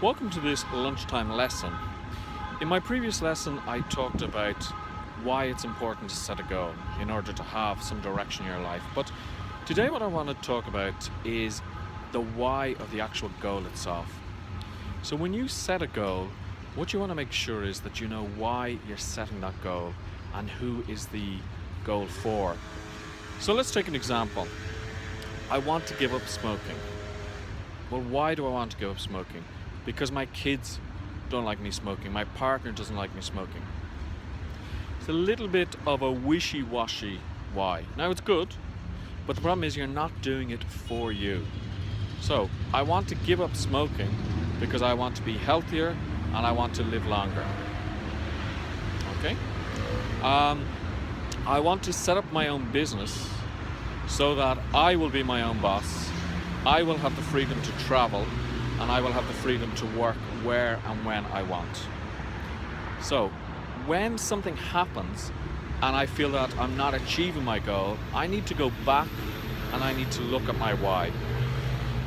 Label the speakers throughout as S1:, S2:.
S1: Welcome to this lunchtime lesson. In my previous lesson, I talked about why it's important to set a goal in order to have some direction in your life. But today what I want to talk about is the why of the actual goal itself. So when you set a goal, what you want to make sure is that you know why you're setting that goal and who is the goal for. So let's take an example. I want to give up smoking. Well, why do I want to give up smoking? Because my kids don't like me smoking. My partner doesn't like me smoking. It's a little bit of a wishy-washy why. Now it's good, but the problem is you're not doing it for you. So I want to give up smoking because I want to be healthier and I want to live longer. Okay? I want to set up my own business so that I will be my own boss. I will have the freedom to travel and I will have the freedom to work where and when I want. So when something happens and I feel that I'm not achieving my goal, I need to go back and I need to look at my why.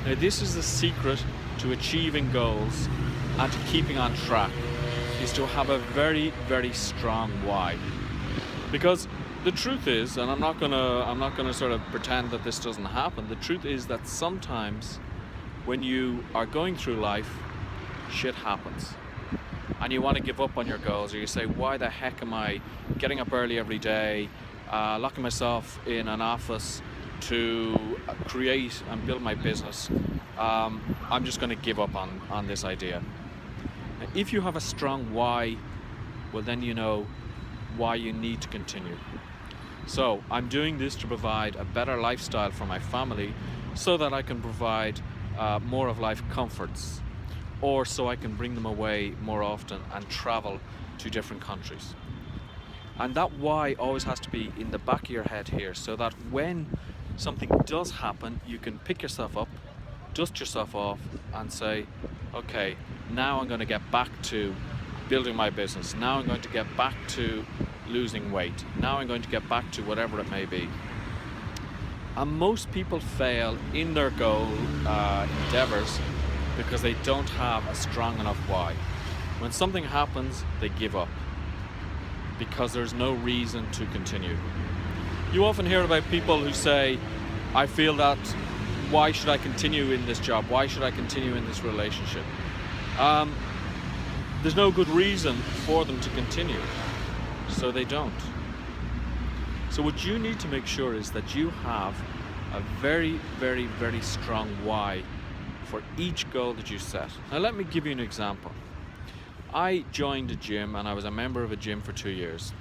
S1: Now this is the secret to achieving goals and to keeping on track, is to have a very, very strong why. Because the truth is, and I'm not gonna sort of pretend that this doesn't happen, the truth is that sometimes when you are going through life, shit happens. And you want to give up on your goals, or you say, why the heck am I getting up early every day, locking myself in an office to create and build my business? I'm just going to give up on this idea. Now, if you have a strong why, well then you know why you need to continue. So I'm doing this to provide a better lifestyle for my family so that I can provide more of life comforts, or so I can bring them away more often and travel to different countries. And that why always has to be in the back of your head here, so that when something does happen, you can pick yourself up, dust yourself off and say, okay, now I'm going to get back to building my business. Now I'm going to get back to losing weight. Now I'm going to get back to whatever it may be. And most people fail in their goal endeavors because they don't have a strong enough why. When something happens, they give up because there's no reason to continue. You often hear about people who say, I feel that, why should I continue in this job? Why should I continue in this relationship? There's no good reason for them to continue, so they don't. So what you need to make sure is that you have a very, very, very strong why for each goal that you set. Now let me give you an example. I joined a gym and I was a member of a gym for 2 years,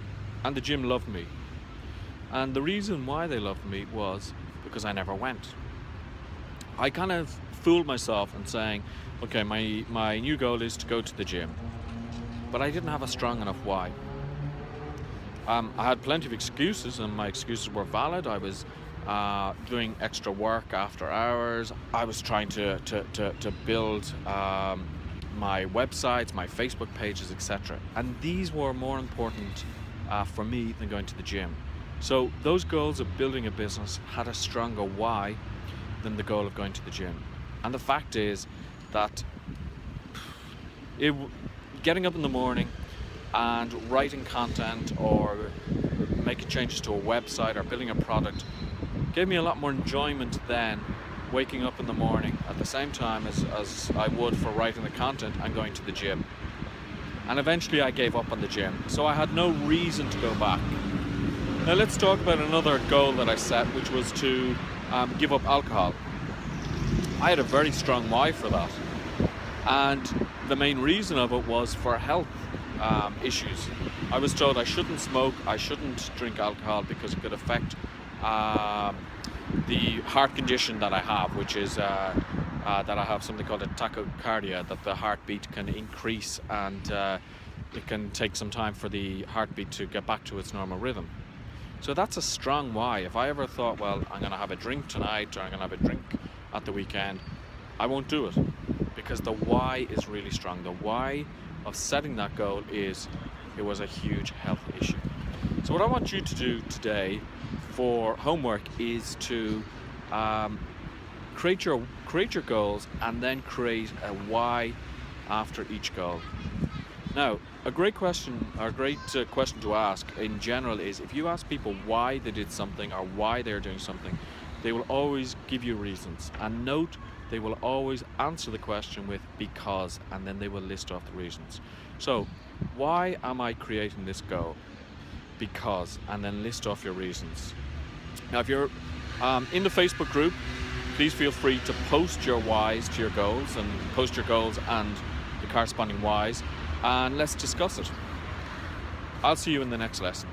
S1: and the gym loved me. And the reason why they loved me was because I never went. I kind of fooled myself in saying, okay, my new goal is to go to the gym. But I didn't have a strong enough why. I had plenty of excuses, and my excuses were valid. I was doing extra work after hours. I was trying to build my websites, my Facebook pages, etc. And these were more important for me than going to the gym. So those goals of building a business had a stronger why than the goal of going to the gym. And the fact is that getting up in the morning and writing content or making changes to a website or building a product gave me a lot more enjoyment than waking up in the morning at the same time as I would for writing the content and going to the gym. And eventually I gave up on the gym, so I had no reason to go back. Now let's talk about another goal that I set, which was to give up alcohol. I had a very strong why for that, and the main reason of it was for health issues. I was told I shouldn't smoke, I shouldn't drink alcohol because it could affect the heart condition that I have, which is that I have something called a tachycardia, that the heartbeat can increase and it can take some time for the heartbeat to get back to its normal rhythm. So that's a strong why. If I ever thought, well, I'm going to have a drink tonight or I'm going to have a drink at the weekend, I won't do it, because the why is really strong. The why of setting that goal is it was a huge health issue. So what I want you to do today for homework is to create your goals and then create a why after each goal. Now, a great question, or a great question to ask in general is, if you ask people why they did something or why they're doing something, they will always give you reasons. And note, they will always answer the question with because, and then they will list off the reasons. So, why am I creating this goal? Because, and then list off your reasons. Now, if you're in the Facebook group, please feel free to post your whys to your goals, and post your goals and the corresponding whys, and let's discuss it. I'll see you in the next lesson.